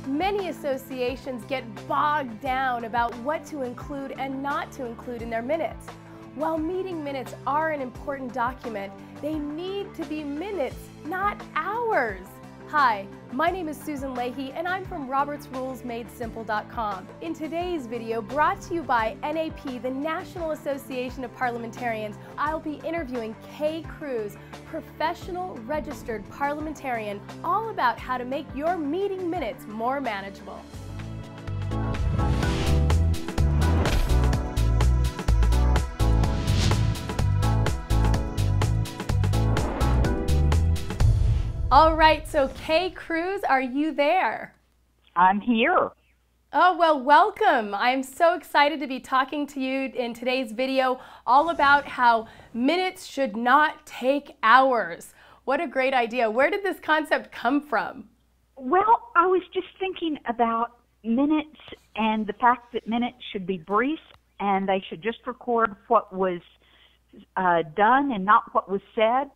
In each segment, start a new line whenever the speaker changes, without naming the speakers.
Many associations get bogged down about what to include and not to include in their minutes. While meeting minutes are an important document, they need to be minutes, not hours. Hi, my name is Susan Leahy and I'm from RobertsRulesMadeSimple.com. In today's video, brought to you by NAP, the National Association of Parliamentarians, I'll be interviewing Kay Cruz, professional registered parliamentarian, all about how to make your meeting minutes more manageable. All right, so Kay Cruz, are you there?
I'm here.
Oh, well, welcome. I'm so excited to be talking to you in today's video all about how minutes should not take hours. What a great idea. Where did this concept come from?
Well, I was just thinking about minutes and the fact that minutes should be brief and they should just record what was done and not what was said.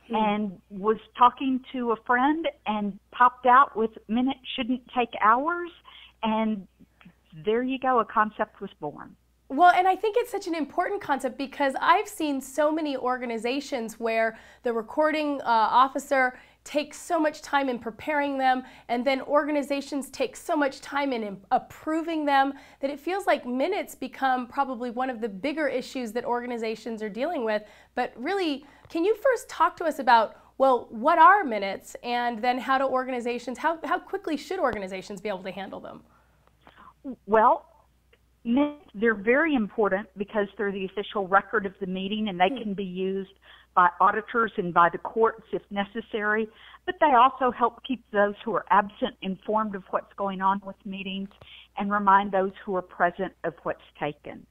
And was talking to a friend and popped out with minutes shouldn't take hours, and there you go, a concept was born.
Well, and I think it's such an important concept because I've seen so many organizations where the recording officer takes so much time in preparing them, and then organizations take so much time in approving them, that it feels like minutes become probably one of the bigger issues that organizations are dealing with. But really, can you first talk to us about, well, what are minutes, and then how quickly should organizations be able to handle them?
Well, minutes, they're very important because they're the official record of the meeting, and they can be used by auditors and by the courts if necessary, but they also help keep those who are absent informed of what's going on with meetings and remind those who are present of what's taken,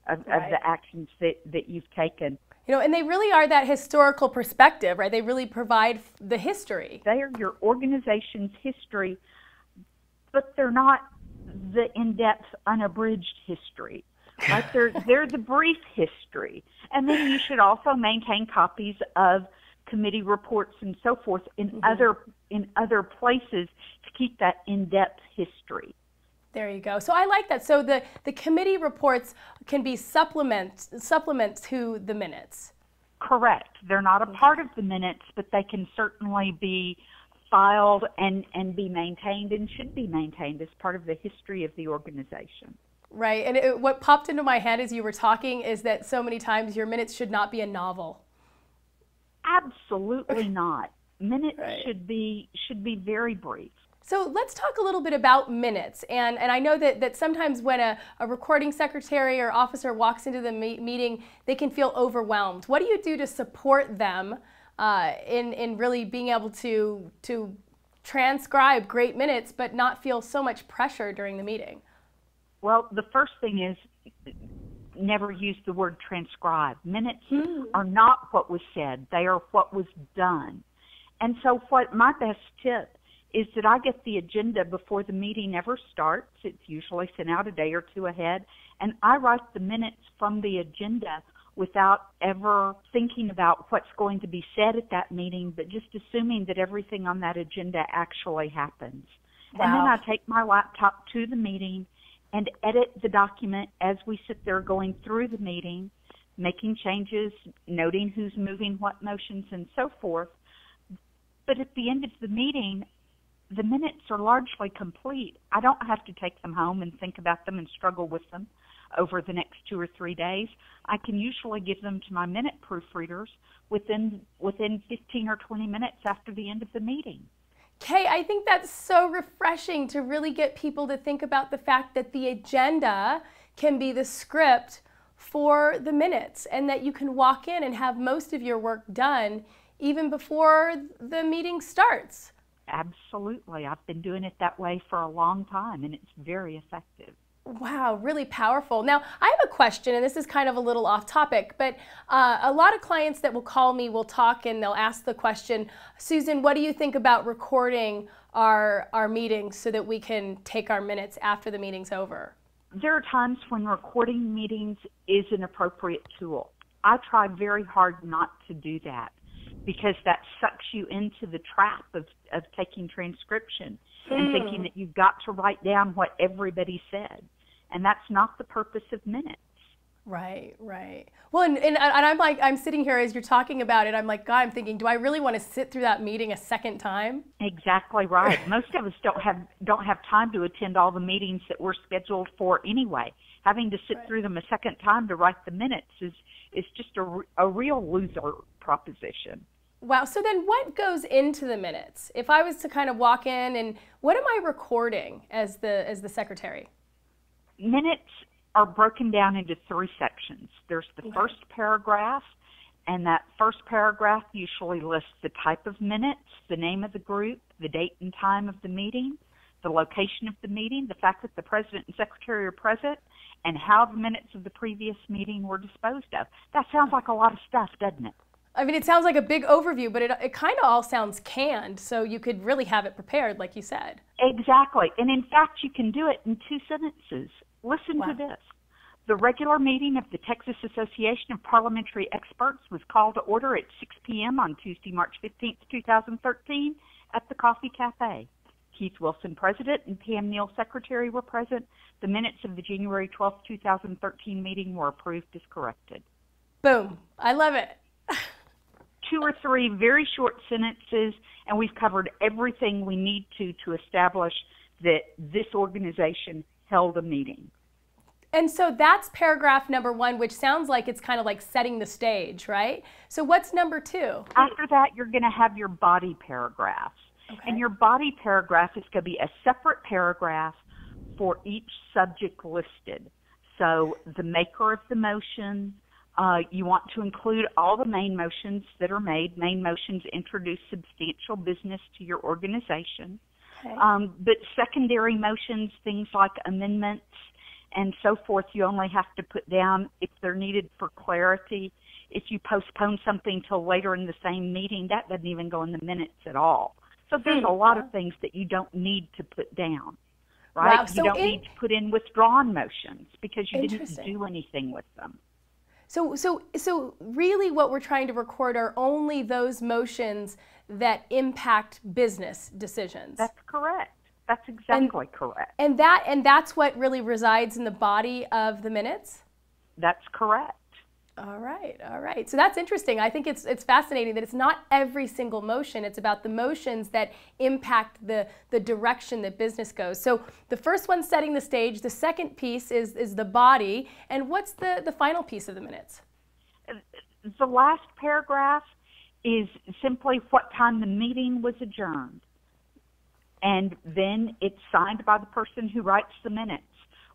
of the actions that you've taken.
You know, and they really are that historical perspective, right? They really provide the history.
They are your organization's history, but they're not the in-depth, unabridged history. Right? They're the brief history. And then you should also maintain copies of committee reports and so forth in other places to keep that in-depth history.
There you go. So I like that. So the committee reports can be supplements to the minutes.
Correct. They're not a part of the minutes, but they can certainly be filed and be maintained and should be maintained as part of the history of the organization.
Right. And what popped into my head as you were talking is that so many times your minutes should not be a novel.
Absolutely not. Minutes should be very brief.
So let's talk a little bit about minutes. And I know that sometimes when a recording secretary or officer walks into the meeting, they can feel overwhelmed. What do you do to support them in really being able to transcribe great minutes but not feel so much pressure during the meeting?
Well, the first thing is never use the word transcribe. Minutes are not what was said. They are what was done. And so my best tip is that I get the agenda before the meeting ever starts. It's usually sent out a day or two ahead. And I write the minutes from the agenda without ever thinking about what's going to be said at that meeting, but just assuming that everything on that agenda actually happens. Wow. And then I take my laptop to the meeting and edit the document as we sit there going through the meeting, making changes, noting who's moving what motions and so forth. But at the end of the meeting, the minutes are largely complete. I don't have to take them home and think about them and struggle with them over the next 2 or 3 days. I can usually give them to my minute proofreaders within 15 or 20 minutes after the end of the meeting.
Kay, I think that's so refreshing to really get people to think about the fact that the agenda can be the script for the minutes, and that you can walk in and have most of your work done even before the meeting starts.
Absolutely. I've been doing it that way for a long time, and it's very effective.
Wow, really powerful. Now, I have a question, and this is kind of a little off topic, but a lot of clients that will call me will talk and they'll ask the question, Susan, what do you think about recording our meetings so that we can take our minutes after the meeting's over?
There are times when recording meetings is an appropriate tool. I try very hard not to do that because that sucks you into the trap of taking transcription and thinking that you've got to write down what everybody said. And that's not the purpose of minutes.
Right, right. Well, and I'm like, I'm sitting here as you're talking about it, I'm like, God, I'm thinking, do I really want to sit through that meeting a second time?
Exactly right. Most of us don't have time to attend all the meetings that we're scheduled for anyway. Having to sit through them a second time to write the minutes is just a real loser proposition.
Wow. So then what goes into the minutes? If I was to kind of walk in, and what am I recording as the secretary?
Minutes are broken down into 3 sections. There's the first paragraph, and that first paragraph usually lists the type of minutes, the name of the group, the date and time of the meeting, the location of the meeting, the fact that the president and secretary are present, and how the minutes of the previous meeting were disposed of. That sounds like a lot of stuff, doesn't it?
I mean, it sounds like a big overview, but it kind of all sounds canned, so you could really have it prepared, like you said.
Exactly. And in fact, you can do it in 2 sentences. Listen to this. The regular meeting of the Texas Association of Parliamentary Experts was called to order at 6 p.m. on Tuesday, March 15th, 2013 at the Coffee Cafe. Keith Wilson, President, and Pam Neal, Secretary, were present. The minutes of the January 12th, 2013 meeting were approved as corrected.
Boom. I love it.
2 or 3 very short sentences, and we've covered everything we need to establish that this organization held a meeting.
And so that's paragraph number 1, which sounds like it's kind of like setting the stage, right? So what's number 2?
After that, you're going to have your body paragraph. Okay. And your body paragraph is going to be a separate paragraph for each subject listed. So the maker of the motion, you want to include all the main motions that are made. Main motions introduce substantial business to your organization. Okay. But secondary motions, things like amendments and so forth, you only have to put down if they're needed for clarity. If you postpone something till later in the same meeting, that doesn't even go in the minutes at all. So there's a lot of things that you don't need to put down, right? Wow. So you don't need to put in withdrawn motions because you didn't do anything with them.
So really what we're trying to record are only those motions that impact business decisions.
That's correct. That's exactly correct.
And that's what really resides in the body of the minutes?
That's correct.
All right, all right. So that's interesting. I think it's fascinating that it's not every single motion. It's about the motions that impact the direction that business goes. So the first one's setting the stage. The second piece is the body. And what's the final piece of the minutes?
The last paragraph is simply what time the meeting was adjourned. And then it's signed by the person who writes the minutes.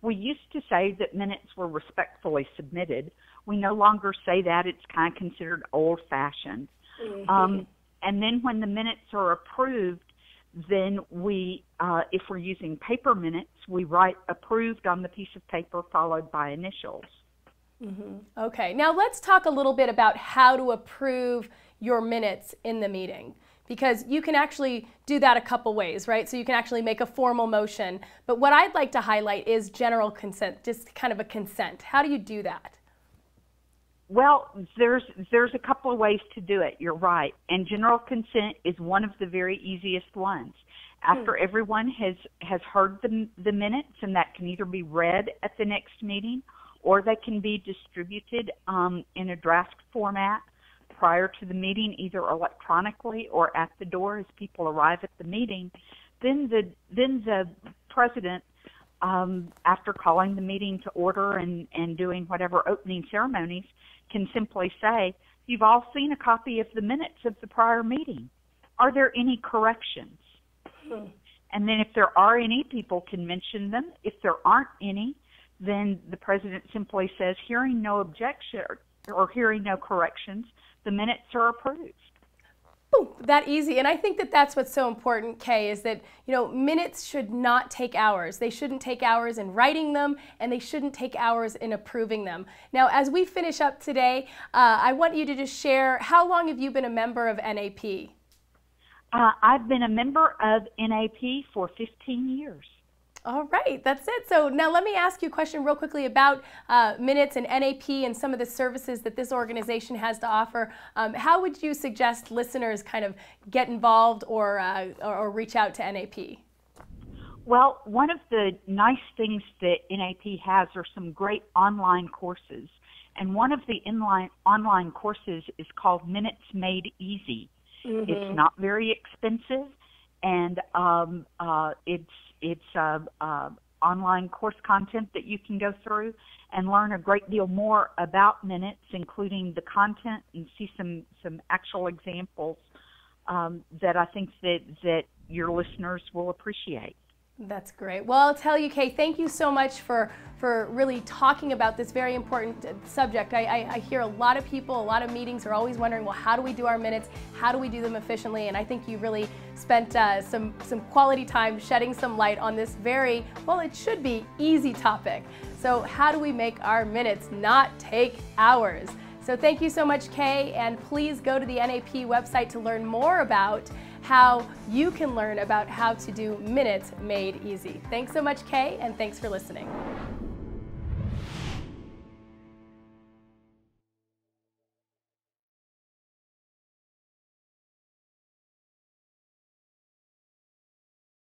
We used to say that minutes were respectfully submitted. We no longer say that. It's kind of considered old-fashioned. Mm-hmm. And then when the minutes are approved, then we, if we're using paper minutes, we write approved on the piece of paper followed by initials.
Mm-hmm. Okay. Now let's talk a little bit about how to approve your minutes in the meeting. Because you can actually do that a couple ways, right? So you can actually make a formal motion. But what I'd like to highlight is general consent, just kind of a consent. How do you do that?
Well, there's a couple of ways to do it. You're right. And general consent is one of the very easiest ones. After everyone has heard the minutes, and that can either be read at the next meeting or they can be distributed in a draft format prior to the meeting, either electronically or at the door as people arrive at the meeting, then the president, after calling the meeting to order and doing whatever opening ceremonies, can simply say, "You've all seen a copy of the minutes of the prior meeting. Are there any corrections?" And then if there are any, people can mention them. If there aren't any, then the president simply says, "Hearing no objection or hearing no corrections, the minutes are approved."
Ooh, that easy. And I think that that's what's so important, Kay, is that, you know, minutes should not take hours. They shouldn't take hours in writing them, and they shouldn't take hours in approving them. Now, as we finish up today, I want you to just share, how long have you been a member of NAP?
I've been a member of NAP for 15 years.
All right, that's it. So now let me ask you a question real quickly about Minutes and NAP and some of the services that this organization has to offer. How would you suggest listeners kind of get involved or reach out to NAP?
Well, one of the nice things that NAP has are some great online courses. And one of the online courses is called Minutes Made Easy. Mm-hmm. It's not very expensive, and it's online course content that you can go through and learn a great deal more about minutes, including the content, and see some actual examples that I think that your listeners will appreciate.
That's great. Well, I'll tell you, Kay, thank you so much for really talking about this very important subject. I hear a lot of people, a lot of meetings are always wondering, well, how do we do our minutes? How do we do them efficiently? And I think you really spent some quality time shedding some light on this very, well, it should be easy topic. So how do we make our minutes not take hours? So thank you so much, Kay, and please go to the NAP website to learn more about how you can learn about how to do Minutes Made Easy. Thanks so much, Kay, and thanks for listening.